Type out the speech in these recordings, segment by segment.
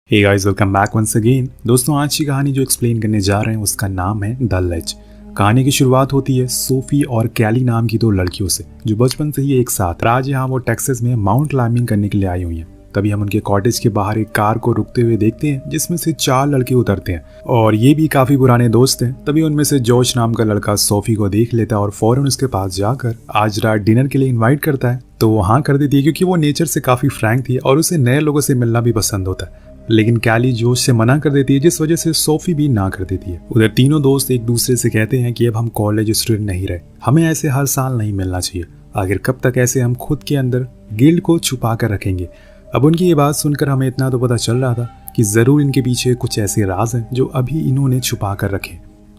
हे guys, welcome back once again. दोस्तों, आज की कहानी जो एक्सप्लेन करने जा रहे हैं उसका नाम है द लेज। कहानी की शुरुआत होती है सोफी और कैली नाम की दो लड़कियों से जो बचपन से ही एक साथ। आज यहाँ वो टेक्सास में माउंट क्लाइंबिंग करने के लिए आई हुई हैं। तभी हम उनके कॉटेज के बाहर एक कार को रुकते हुए देखते हैं जिसमें से 4 लड़के उतरते हैं और ये भी काफी पुराने दोस्त हैं। तभी उनमें से जॉश नाम का लड़का सोफी को देख लेता है और फौरन उसके पास जाकर आज रात डिनर के लिए इन्वाइट करता है। तो वो हाँ कर देती है क्योंकि वो नेचर से काफी फ्रैंक थी और उसे नए लोगों से मिलना भी पसंद होता है। लेकिन कैली जोश से मना कर देती है जिस वजह से सोफी भी ना कर देती है। उधर तीनों दोस्त एक दूसरे से कहते हैं कि अब हम कॉलेज स्टूडेंट नहीं रहे, हमें ऐसे हर साल नहीं मिलना चाहिए। आखिर कब तक ऐसे हम खुद के अंदर गिल्ड को छुपा कर रखेंगे। अब उनकी ये बात सुनकर हमें इतना तो पता चल रहा था कि जरूर इनके पीछे कुछ ऐसे राज हैं जो अभी इन्होंने छुपा कर रखे।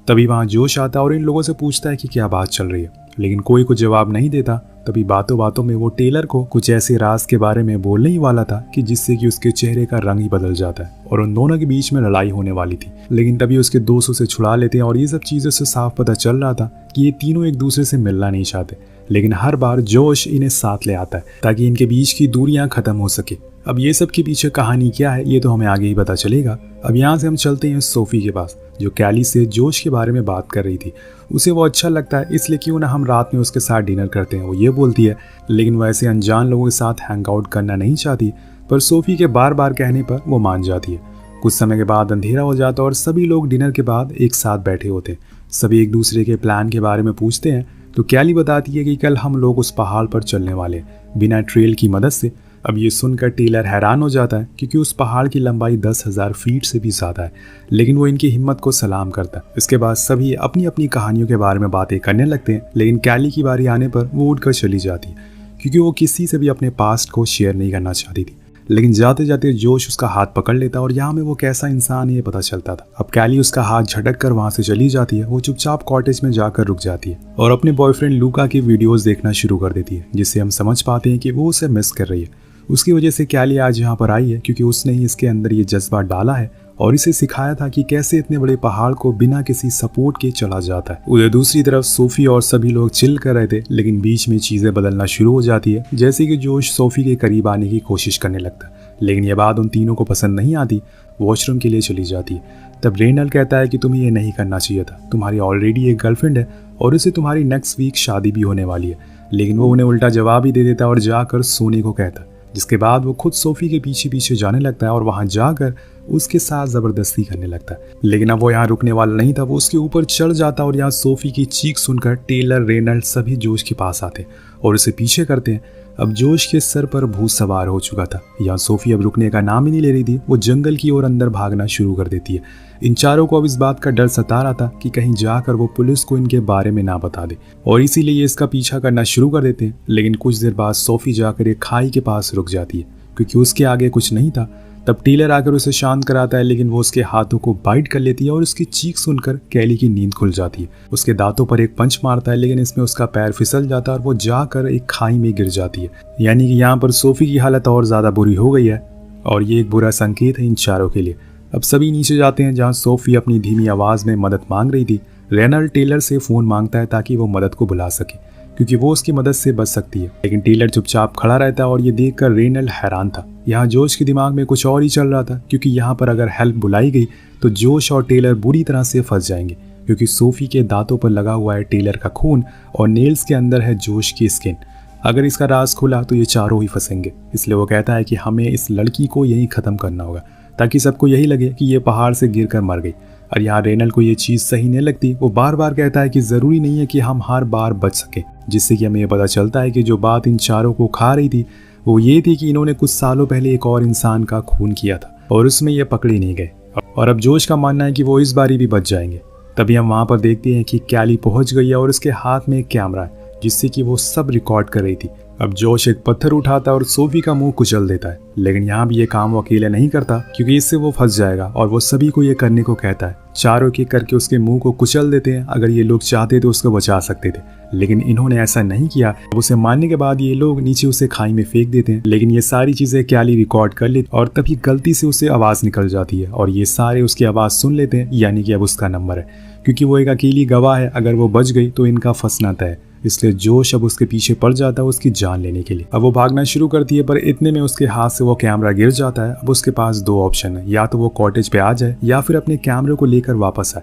तभी वहाँ जोश आता है और इन लोगों से पूछता है कि क्या बात चल रही है, लेकिन कोई कुछ जवाब नहीं देता। तभी बातों बातों में वो टेलर को कुछ ऐसे राज के बारे में बोलने ही वाला था कि जिससे कि उसके चेहरे का रंग ही बदल जाता है और उन दोनों के बीच में लड़ाई होने वाली थी। लेकिन तभी उसके दोस्त उसे छुड़ा लेते हैं और ये सब चीज़ों से साफ पता चल रहा था कि ये तीनों एक दूसरे से मिलना नहीं चाहते। लेकिन हर बार जोश इन्हें साथ ले आता है ताकि इनके बीच की दूरियां खत्म हो सके। अब ये सब के पीछे कहानी क्या है ये तो हमें आगे ही पता चलेगा। अब यहाँ से हम चलते हैं सोफी के पास जो कैली से जोश के बारे में बात कर रही थी। उसे वो अच्छा लगता है, इसलिए क्यों ना हम रात में उसके साथ डिनर करते हैं, वो ये बोलती है। लेकिन वो ऐसे अनजान लोगों के साथ हैंग आउट करना नहीं चाहती, पर सोफी के बार बार कहने पर वो मान जाती है। कुछ समय के बाद अंधेरा हो जाता है और सभी लोग डिनर के बाद एक साथ बैठे होते हैं। सभी एक दूसरे के प्लान के बारे में पूछते हैं तो कैली बताती है कि कल हम लोग उस पहाड़ पर चलने वाले हैं बिना ट्रेल की मदद से। अब ये सुनकर टेलर हैरान हो जाता है क्योंकि उस पहाड़ की लंबाई 10,000 फीट से भी ज़्यादा है, लेकिन वो इनकी हिम्मत को सलाम करता है। इसके बाद सभी अपनी अपनी कहानियों के बारे में बातें करने लगते हैं, लेकिन कैली की बारी आने पर वो उठकर चली जाती है क्योंकि वो किसी से भी अपने पास्ट को शेयर नहीं करना चाहती थी। लेकिन जाते जाते जोश उसका हाथ पकड़ लेता और यहाँ में वो कैसा इंसान है ये पता चलता था। अब कैली उसका हाथ झटक कर वहाँ से चली जाती है। वो चुपचाप कॉटेज में जाकर रुक जाती है और अपने बॉयफ्रेंड लूका की वीडियोस देखना शुरू कर देती है, जिससे हम समझ पाते हैं कि वो उसे मिस कर रही है। उसकी वजह से कैली आज यहाँ पर आई है क्योंकि उसने ही इसके अंदर ये जज्बा डाला है और इसे सिखाया था कि कैसे इतने बड़े पहाड़ को बिना किसी सपोर्ट के चला जाता है। उधर दूसरी तरफ सोफी और सभी लोग चिल कर रहे थे, लेकिन बीच में चीजें बदलना शुरू हो जाती है। जैसे कि जोश सोफी के करीब आने की कोशिश करने लगता है, लेकिन यह बात उन तीनों को पसंद नहीं आती। वॉशरूम के लिए चली जाती है। तब रेनल कहता है कि तुम्हें ये नहीं करना चाहिए था, तुम्हारी ऑलरेडी एक गर्लफ्रेंड है और उसे तुम्हारी नेक्स्ट वीक शादी भी होने वाली है। लेकिन वो उन्हें उल्टा जवाब ही दे देता है और जाकर सोने को कहता है, जिसके बाद वो खुद सोफी के पीछे पीछे जाने लगता है और वहां जाकर उसके साथ जबरदस्ती करने लगता है। लेकिन अब वो यहाँ रुकने वाला नहीं था, वो उसके ऊपर चढ़ जाता और यहाँ सोफी की चीख सुनकर टेलर, रेनल्ड सभी जोश के पास आते और उसे पीछे करते हैं। अब जोश के सर पर भूत सवार हो चुका था। यहाँ सोफी अब रुकने का नाम ही नहीं ले रही थी। वो जंगल की ओर अंदर भागना शुरू कर देती है। इन चारों को अब इस बात का डर सता रहा था कि कहीं जाकर वो पुलिस को इनके बारे में ना बता दे और इसीलिए ये इसका पीछा करना शुरू कर देते हैं। लेकिन कुछ देर बाद सोफी जाकर एक खाई के पास रुक जाती है क्योंकि उसके आगे कुछ नहीं था। तब टेलर आकर उसे शांत कराता है, लेकिन वो उसके हाथों को बाइट कर लेती है और उसकी चीख सुनकर कैली की नींद खुल जाती है। उसके दांतों पर एक पंच मारता है, लेकिन इसमें उसका पैर फिसल जाता है और वो जाकर एक खाई में गिर जाती है। यानी कि यहाँ पर सोफी की हालत और ज़्यादा बुरी हो गई है और ये एक बुरा संकेत है इन चारों के लिए। अब सभी नीचे जाते हैं जहाँ सोफी अपनी धीमी आवाज़ में मदद मांग रही थी। रेनल्ड टेलर से फ़ोन मांगता है ताकि वो मदद को बुला सके क्योंकि वो उसकी मदद से बच सकती है। लेकिन टेलर चुपचाप खड़ा रहता है और ये देखकर रेनल्ड हैरान था। यहाँ जोश के दिमाग में कुछ और ही चल रहा था क्योंकि यहाँ पर अगर हेल्प बुलाई गई तो जोश और टेलर बुरी तरह से फंस जाएंगे क्योंकि सोफी के दांतों पर लगा हुआ है टेलर का खून और नेल्स के अंदर है जोश की स्किन। अगर इसका राज खुला तो ये चारों ही फंसेंगे। इसलिए वो कहता है कि हमें इस लड़की को यहीं ख़त्म करना होगा ताकि सबको यही लगे कि ये पहाड़ से गिरकर मर गई। और यहाँ रेनल को ये चीज़ सही नहीं लगती। वो बार बार कहता है कि ज़रूरी नहीं है कि हम हर बार बच सकें, जिससे कि हमें ये पता चलता है कि जो बात इन चारों को खा रही थी वो ये थी कि इन्होंने कुछ सालों पहले एक और इंसान का खून किया था और उसमें ये पकड़े नहीं गए। और अब जोश का मानना है कि वो इस बारी भी बच जाएंगे। तभी हम वहाँ पर देखते हैं कि कैली पहुँच गई है और उसके हाथ में एक कैमरा है जिससे कि वो सब रिकॉर्ड कर रही थी। अब जोश एक पत्थर उठाता है और सोफी का मुंह कुचल देता है, लेकिन यहाँ भी ये काम वो अकेले नहीं करता क्योंकि इससे वो फंस जाएगा और वो सभी को ये करने को कहता है। चारों के करके उसके मुंह को कुचल देते हैं। अगर ये लोग चाहते तो उसको बचा सकते थे, लेकिन इन्होंने ऐसा नहीं किया। अब उसे मारने के बाद ये लोग नीचे उसे खाई में फेंक देते हैं, लेकिन ये सारी चीजें कैली रिकॉर्ड कर लेती और तभी गलती से उसे आवाज निकल जाती है और ये सारे उसकी आवाज सुन लेते हैं। यानी कि अब उसका नंबर है क्योंकि वो एक अकेली गवाह है। अगर वो बच गई तो इनका फंसना तय है। इसलिए जोश अब उसके पीछे पड़ जाता है उसकी जान लेने के लिए। अब वो भागना शुरू करती है, पर इतने में उसके हाथ से वो कैमरा गिर जाता है। अब उसके पास दो ऑप्शन है, या तो वो कॉटेज पे आ जाए या फिर अपने कैमरे को लेकर वापस आए।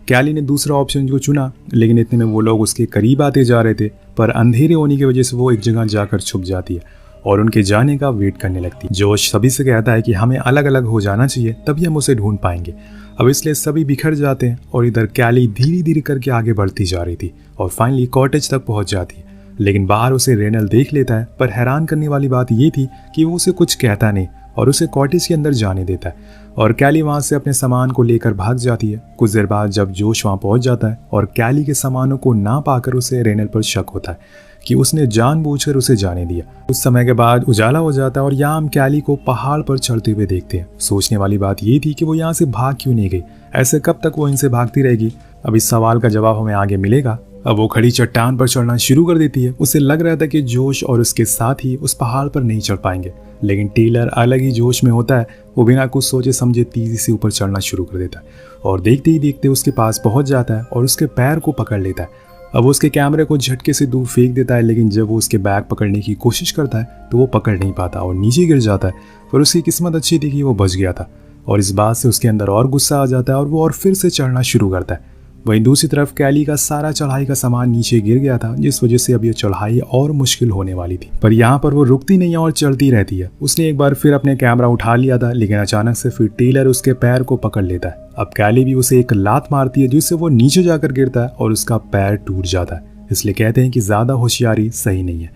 कैली ने दूसरा ऑप्शन को चुना, लेकिन इतने में वो लोग उसके करीब आते जा रहे थे, पर अंधेरे होने की वजह से वो एक जगह जाकर छुप जाती है और उनके जाने का वेट करने लगती है। जोश सभी से कहता है कि हमें अलग अलग हो जाना चाहिए, तभी हम उसे ढूंढ पाएंगे। अब इसलिए सभी बिखर जाते हैं और इधर कैली धीरे धीरे करके आगे बढ़ती जा रही थी और फाइनली कॉटेज तक पहुंच जाती है। लेकिन बाहर उसे रेनल देख लेता है, पर हैरान करने वाली बात ये थी कि वो उसे कुछ कहता नहीं और उसे कॉटेज के अंदर जाने देता है और कैली वहां से अपने सामान को लेकर भाग जाती है। कुछ देर बाद जब जोश वहां पहुंच जाता है और कैली के सामानों को ना पाकर उसे रेनल पर शक होता है कि उसने जानबूझकर उसे जाने दिया। कुछ समय के बाद उजाला हो जाता है और यहाँ हम कैली को पहाड़ पर चढ़ते हुए देखते हैं। सोचने वाली बात ये थी कि वो यहाँ से भाग क्यों नहीं गई, ऐसे कब तक वो इनसे भागती रहेगी। अब इस सवाल का जवाब हमें आगे मिलेगा। अब वो खड़ी चट्टान पर चढ़ना शुरू कर देती है। उसे लग रहा था कि जोश और उसके साथ ही उस पहाड़ पर नहीं चढ़ पाएंगे, लेकिन टेलर अलग ही जोश में होता है। वो बिना कुछ सोचे समझे तेजी से ऊपर चढ़ना शुरू कर देता है और देखते ही देखते उसके पास पहुंच जाता है और उसके पैर को पकड़ लेता है। अब वो उसके कैमरे को झटके से दूर फेंक देता है, लेकिन जब वो उसके बैग पकड़ने की कोशिश करता है तो वो पकड़ नहीं पाता और नीचे गिर जाता है। पर उसकी किस्मत अच्छी थी कि वो बच गया था और इस बात से उसके अंदर और गुस्सा आ जाता है और वो और फिर से चढ़ना शुरू करता है। वहीं दूसरी तरफ कैली का सारा चढ़ाई का सामान नीचे गिर गया था, जिस वजह से अब ये चढ़ाई और मुश्किल होने वाली थी। पर यहाँ पर वो रुकती नहीं है और चढ़ती रहती है। उसने एक बार फिर अपने कैमरा उठा लिया था, लेकिन अचानक से फिर टेलर उसके पैर को पकड़ लेता है। अब कैली भी उसे एक लात मारती है, जिससे वो नीचे जाकर गिरता है और उसका पैर टूट जाता है। इसलिए कहते हैं कि ज्यादा होशियारी सही नहीं है।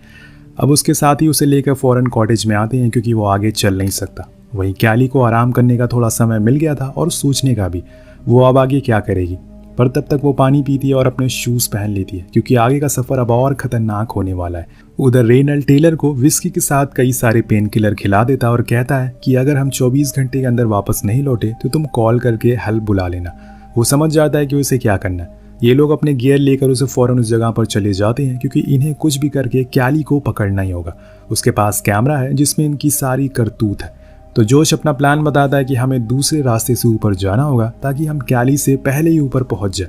अब उसके साथ ही उसे लेकर फौरन कॉटेज में आते हैं, क्योंकि वो आगे चल नहीं सकता। वहीं कैली को आराम करने का थोड़ा समय मिल गया था और सोचने का भी, वो अब आगे क्या करेगी। पर तब तक वो पानी पीती है और अपने शूज पहन लेती है, क्योंकि आगे का सफर अब और खतरनाक होने वाला है। उधर रेनल टेलर को विस्की के साथ कई सारे पेन किलर खिला देता है और कहता है कि अगर हम 24 घंटे के अंदर वापस नहीं लौटे तो तुम कॉल करके हेल्प बुला लेना। वो समझ जाता है कि उसे क्या करना है। ये लोग अपने गियर लेकर उसे फौरन उस जगह पर चले जाते हैं, क्योंकि इन्हें कुछ भी करके कैली को पकड़ना ही होगा। उसके पास कैमरा है जिसमें इनकी सारी करतूत है। तो जोश अपना प्लान बताता है कि हमें दूसरे रास्ते से ऊपर जाना होगा, ताकि हम कैली से पहले ही ऊपर पहुंच जाए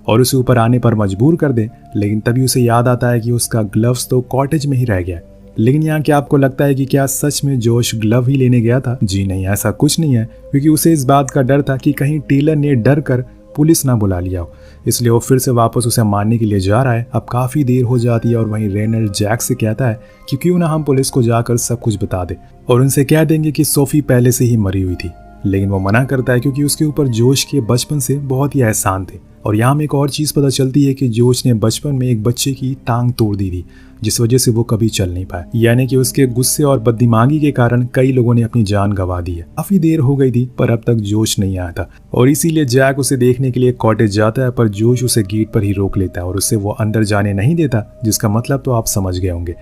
और उसे ऊपर आने पर मजबूर कर दें। लेकिन तभी उसे याद आता है कि उसका ग्लव्स तो कॉटेज में ही रह गया है। लेकिन यहाँ क्या आपको लगता है कि क्या सच में जोश ग्लव ही लेने गया था? जी नहीं, ऐसा कुछ नहीं है, क्योंकि उसे इस बात का डर था कि कहीं टेलर ने डर कर पुलिस ना बुला लिया हो, इसलिए वो फिर से वापस उसे मारने के लिए जा रहा है। अब काफी देर हो जाती है और वहीं रेनल जैक से कहता है कि क्यों ना हम पुलिस को जाकर सब कुछ बता दे और उनसे कह देंगे कि सोफी पहले से ही मरी हुई थी। लेकिन वो मना करता है, क्योंकि उसके ऊपर जोश के बचपन से बहुत ही एहसान थे। और यहाँ में एक और चीज पता चलती है कि जोश ने बचपन में एक बच्चे की टांग तोड़ दी थी, जिस वजह से वो कभी चल नहीं पाया। यानी कि उसके गुस्से और बददिमागी के कारण कई लोगों ने अपनी जान गंवा दी है। काफी देर हो गई थी, पर अब तक जोश नहीं आया था और इसीलिए जैक उसे देखने के लिए कॉटेज जाता है, पर जोश उसे गेट पर ही रोक लेता है और उसे वो अंदर जाने नहीं देता, जिसका मतलब तो आप समझ गए होंगे।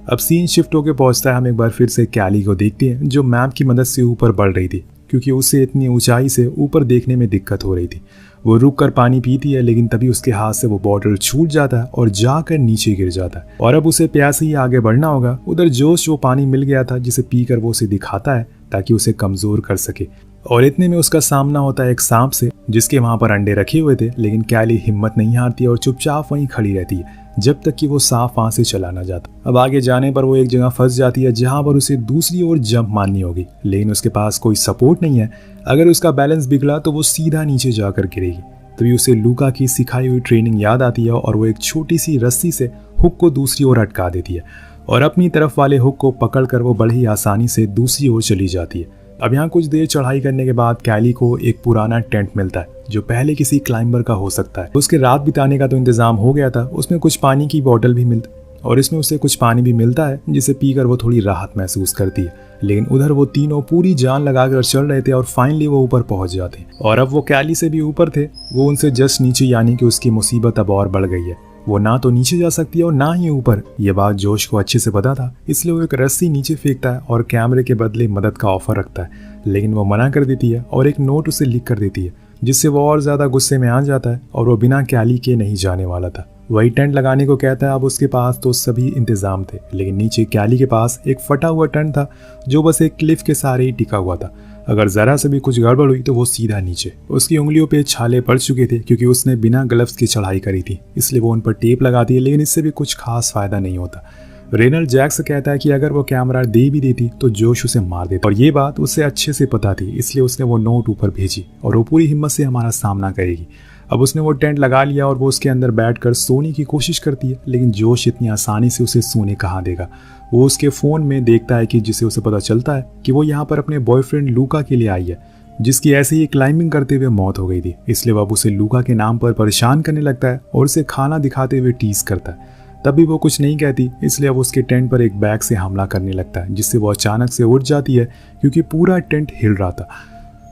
अब सीन शिफ्ट होकर पहुंचता है। हम एक बार फिर से कैली को देखते हैं, जो मैप की मदद से ऊपर बढ़ रही थी, क्योंकि उसे इतनी ऊंचाई से ऊपर देखने में दिक्कत हो रही थी। वो रुक कर पानी पीती है, लेकिन तभी उसके हाथ से वो बॉटल छूट जाता है और जाकर नीचे गिर जाता है और अब उसे प्यासे ही आगे बढ़ना होगा। उधर जोश वो पानी मिल गया था, जिसे पीकर वो उसे दिखाता है ताकि उसे कमजोर कर सके। और इतने में उसका सामना होता है एक सांप से, जिसके वहां पर अंडे रखे हुए थे। लेकिन कैली हिम्मत नहीं हारती और चुपचाप वहीं खड़ी रहती है जब तक कि वो सांप वहां से चला ना जाता। अब आगे जाने पर वो एक जगह फंस जाती है, जहां पर उसे दूसरी ओर जंप मारनी होगी, लेकिन उसके पास कोई सपोर्ट नहीं है। अगर उसका बैलेंस बिगड़ा तो वो सीधा नीचे जाकर गिरेगी। तभी उसे लूका की सिखाई हुई ट्रेनिंग याद आती है और वो एक छोटी सी रस्सी से हुक को दूसरी ओर अटका देती है और अपनी तरफ वाले हुक को पकड़कर वो बड़ी ही आसानी से दूसरी ओर चली जाती है। अब यहाँ कुछ देर चढ़ाई करने के बाद कैली को एक पुराना टेंट मिलता है, जो पहले किसी क्लाइंबर का हो सकता है। उसके रात बिताने का तो इंतजाम हो गया था। उसमें कुछ पानी की बोतल भी मिलती और इसमें उसे कुछ पानी भी मिलता है, जिसे पीकर वो थोड़ी राहत महसूस करती है। लेकिन उधर वो तीनों पूरी जान लगाकर चल रहे थे और फाइनली वो ऊपर पहुंच जाते हैं। और अब वो कैली से भी ऊपर थे, वो उनसे जस्ट नीचे, यानी कि उसकी मुसीबत अब और बढ़ गई है। वो ना तो नीचे जा सकती है और ना ही ऊपर। ये बात जोश को अच्छे से पता था, इसलिए वो एक रस्सी नीचे फेंकता है और कैमरे के बदले मदद का ऑफर रखता है। लेकिन वो मना कर देती है और एक नोट उसे लिख कर देती है, जिससे वो और ज्यादा गुस्से में आ जाता है और वो बिना कैली के नहीं जाने वाला था। वही टेंट लगाने को कहता है। अब उसके पास तो सभी इंतजाम थे, लेकिन नीचे कैली के पास एक फटा हुआ टेंट था, जो बस एक क्लिफ के सहारे ही टिका हुआ था। अगर जरा से भी कुछ गड़बड़ हुई तो वो सीधा नीचे। उसकी उंगलियों पे छाले पड़ चुके थे क्योंकि उसने बिना ग्लव्स की चढ़ाई करी थी, इसलिए वो उन पर टेप लगा दी, लेकिन इससे भी कुछ खास फायदा नहीं होता। रेनल्ड जैक से कहता है कि अगर वो कैमरा दे भी देती तो जोश उसे मार देता, और ये बात उसे अच्छे से पता थी, इसलिए उसने वो नोट ऊपर भेजी और वो पूरी हिम्मत से हमारा सामना करेगी। अब उसने वो टेंट लगा लिया और वो उसके अंदर बैठकर सोने की कोशिश करती है, लेकिन जोश इतनी आसानी से उसे सोने कहाँ देगा। वो उसके फ़ोन में देखता है कि जिसे उसे पता चलता है कि वो यहाँ पर अपने बॉयफ्रेंड लूका के लिए आई है, जिसकी ऐसे ही क्लाइंबिंग करते हुए मौत हो गई थी। इसलिए वह उसे लूका के नाम पर परेशान करने लगता है और उसे खाना दिखाते हुए टीज करता है। तब भी वो कुछ नहीं कहती, इसलिए अब उसके टेंट पर एक बैग से हमला करने लगता है, जिससे वो अचानक से उठ जाती है क्योंकि पूरा टेंट हिल रहा था।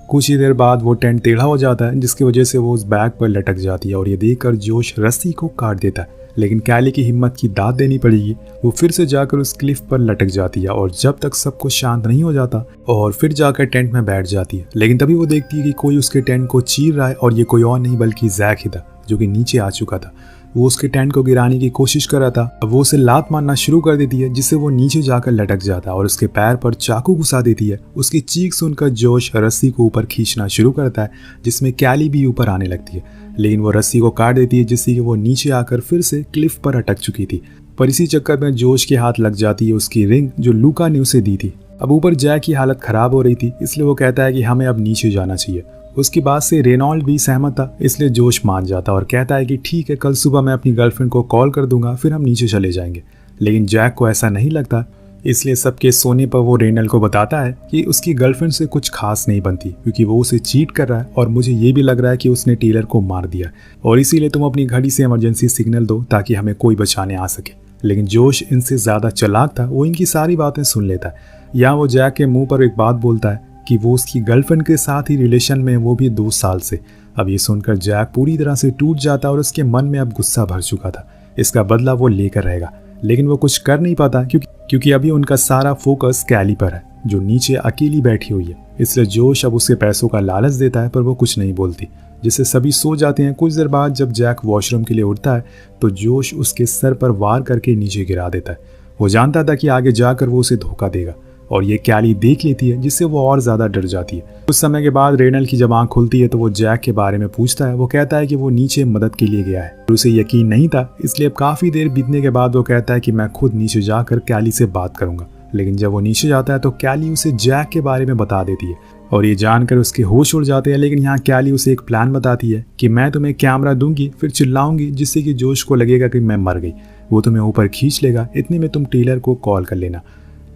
कुछ ही देर बाद वो टेंट टेढ़ा हो जाता है, जिसकी वजह से वो उस बैग पर लटक जाती है और ये देखकर जोश रस्सी को काट देता है। लेकिन कैली की हिम्मत की दाद देनी पड़ेगी। वो फिर से जाकर उस क्लिफ पर लटक जाती है और जब तक सब कुछ शांत नहीं हो जाता और फिर जाकर टेंट में बैठ जाती है। लेकिन तभी वो देखती है कि कोई उसके टेंट को चीर रहा है और ये कोई और नहीं बल्कि जैक ही था, जो कि नीचे आ चुका था। वो उसके टेंट को गिराने की कोशिश कर रहा था। अब वो उसे लात मारना शुरू कर देती है, जिससे वो नीचे जाकर लटक जाता है और उसके पैर पर चाकू घुसा देती है। उसकी चीख सुनकर जोश रस्सी को ऊपर खींचना शुरू करता है, जिसमें कैली भी ऊपर आने लगती है, लेकिन वो रस्सी को काट देती है, जिससे कि वो नीचे आकर फिर से क्लिफ पर अटक चुकी थी। पर इसी चक्कर में जोश के हाथ लग जाती है उसकी रिंग जो लूका ने उसे दी थी। अब ऊपर जैक की हालत खराब हो रही थी, इसलिए वो कहता है कि हमें अब नीचे जाना चाहिए। उसकी बात से रेनॉल्ड भी सहमत था, इसलिए जोश मान जाता और कहता है कि ठीक है, कल सुबह मैं अपनी गर्लफ्रेंड को कॉल कर दूंगा, फिर हम नीचे चले जाएंगे। लेकिन जैक को ऐसा नहीं लगता, इसलिए सबके सोने पर वो रेनल्ड को बताता है कि उसकी गर्लफ्रेंड से कुछ खास नहीं बनती क्योंकि वो उसे चीट कर रहा है और मुझे ये भी लग रहा है कि उसने टेलर को मार दिया और इसीलिए तुम अपनी घड़ी से इमरजेंसी सिग्नल दो ताकि हमें कोई बचाने आ सके। लेकिन जोश इनसे ज़्यादा चालाक था, वो इनकी सारी बातें सुन लेता है। यहाँ वो जैक के मुंह पर एक बात बोलता है कि वो उसकी गर्लफ्रेंड के साथ ही रिलेशन में, वो भी 2 साल से। अब ये सुनकर जैक पूरी तरह से टूट जाता और उसके मन में अब गुस्सा भर चुका था। इसका बदला वो लेकर रहेगा, लेकिन वो कुछ कर नहीं पाता क्योंकि अभी उनका सारा फोकस कैली पर है, जो नीचे अकेली बैठी हुई है। इसलिए जोश अब उसके पैसों का लालच देता है, पर वो कुछ नहीं बोलती, जिससे सभी सो जाते हैं। कुछ देर बाद जब जैक वॉशरूम के लिए उठता है तो जोश उसके सर पर वार करके नीचे गिरा देता है। वो जानता था कि आगे जाकर वो उसे धोखा देगा और ये कैली देख लेती है, जिससे वो और ज़्यादा डर जाती है। कुछ समय के बाद रेनल्ड की जब आँख खुलती है तो वो जैक के बारे में पूछता है। वो कहता है कि वो नीचे मदद के लिए गया है। उसे यकीन नहीं था, इसलिए अब काफ़ी देर बीतने के बाद वो कहता है कि मैं खुद नीचे जाकर कैली से बात करूंगा। लेकिन जब वो नीचे जाता है तो कैली उसे जैक के बारे में बता देती है और ये जानकर उसके होश उड़ जाते हैं। लेकिन यहाँ कैली उसे एक प्लान बताती है कि मैं तुम्हें कैमरा दूंगी, फिर चिल्लाऊंगी, जिससे कि जोश को लगेगा कि मैं मर गई। वो तुम्हें ऊपर खींच लेगा, इतने में तुम टेलर को कॉल कर लेना।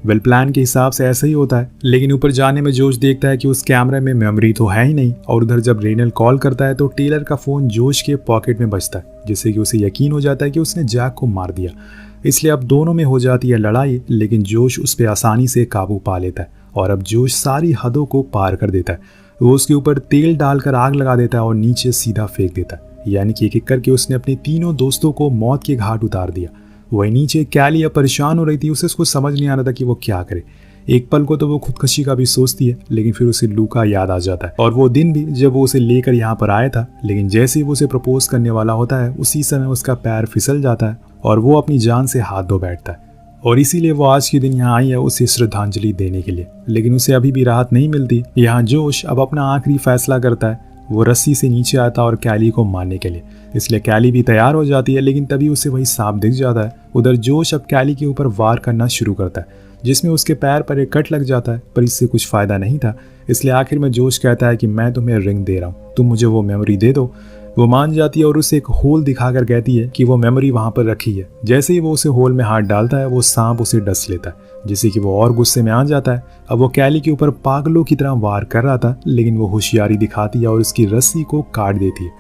वेल, प्लान के हिसाब से ऐसा ही होता है, लेकिन ऊपर जाने में जोश देखता है कि उस कैमरे में मेमोरी तो है ही नहीं। और उधर जब रेनल्ड कॉल करता है तो टेलर का फ़ोन जोश के पॉकेट में बजता है, जिससे कि उसे यकीन हो जाता है कि उसने जैक को मार दिया। इसलिए अब दोनों में हो जाती है लड़ाई, लेकिन जोश उस पर आसानी से काबू पा लेता है और अब जोश सारी हदों को पार कर देता है। वो उसके ऊपर तेल डालकर आग लगा देता है और नीचे सीधा फेंक देता है, यानी कि एक एक करके उसने अपने तीनों दोस्तों को मौत के घाट उतार दिया। वही नीचे कैली अब परेशान हो रही थी, उसे उसको समझ नहीं आ रहा था कि वो क्या करे। एक पल को तो वो खुदकशी का भी सोचती है, लेकिन फिर उसे लूका याद आ जाता है और वो दिन भी जब वो उसे लेकर यहाँ पर आया था। लेकिन जैसे ही वो उसे प्रपोज करने वाला होता है, उसी समय उसका पैर फिसल जाता है और वो अपनी जान से हाथ धो बैठता है। और इसीलिए वो आज के दिन यहाँ आई है उसे श्रद्धांजलि देने के लिए, लेकिन उसे अभी भी राहत नहीं मिलती। यहाँ जोश अब अपना आखिरी फैसला करता है। वो रस्सी से नीचे आता और कैली को मारने के लिए, इसलिए कैली भी तैयार हो जाती है, लेकिन तभी उसे वही सांप दिख जाता है। उधर जोश अब कैली के ऊपर वार करना शुरू करता है, जिसमें उसके पैर पर एक कट लग जाता है, पर इससे कुछ फायदा नहीं था। इसलिए आखिर में जोश कहता है कि मैं तुम्हें रिंग दे रहा हूँ, तुम मुझे वो मेमोरी दे दो। वो मान जाती है और उसे एक होल दिखाकर कहती है कि वो मेमोरी वहां पर रखी है। जैसे ही वो उसे होल में हाथ डालता है, वो सांप उसे डस लेता है, जिससे कि वो और गुस्से में आ जाता है। अब वो कैली के ऊपर पागलों की तरह वार कर रहा था, लेकिन वो होशियारी दिखाती है और उसकी रस्सी को काट देती है।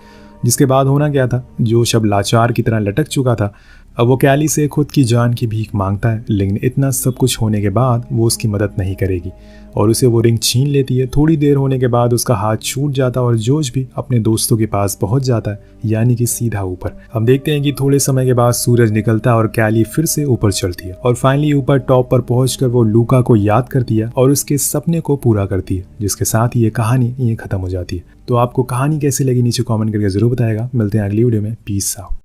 जिसके बाद होना क्या था, जोश अब लाचार की तरह लटक चुका था। अब वो कैली से खुद की जान की भीख मांगता है, लेकिन इतना सब कुछ होने के बाद वो उसकी मदद नहीं करेगी और उसे वो रिंग छीन लेती है। थोड़ी देर होने के बाद उसका हाथ छूट जाता है और जोश भी अपने दोस्तों के पास पहुंच जाता है, यानी कि सीधा ऊपर। हम देखते हैं कि थोड़े समय के बाद सूरज निकलता है और कैली फिर से ऊपर चढ़ती है और फाइनली ऊपर टॉप पर पहुंचकर वो लूका को याद करती है और उसके सपने को पूरा करती है, जिसके साथ ये कहानी खत्म हो जाती है। तो आपको कहानी कैसी लगी नीचे कॉमेंट करके जरूर बताएगा। मिलते हैं अगली वीडियो में। Peace out.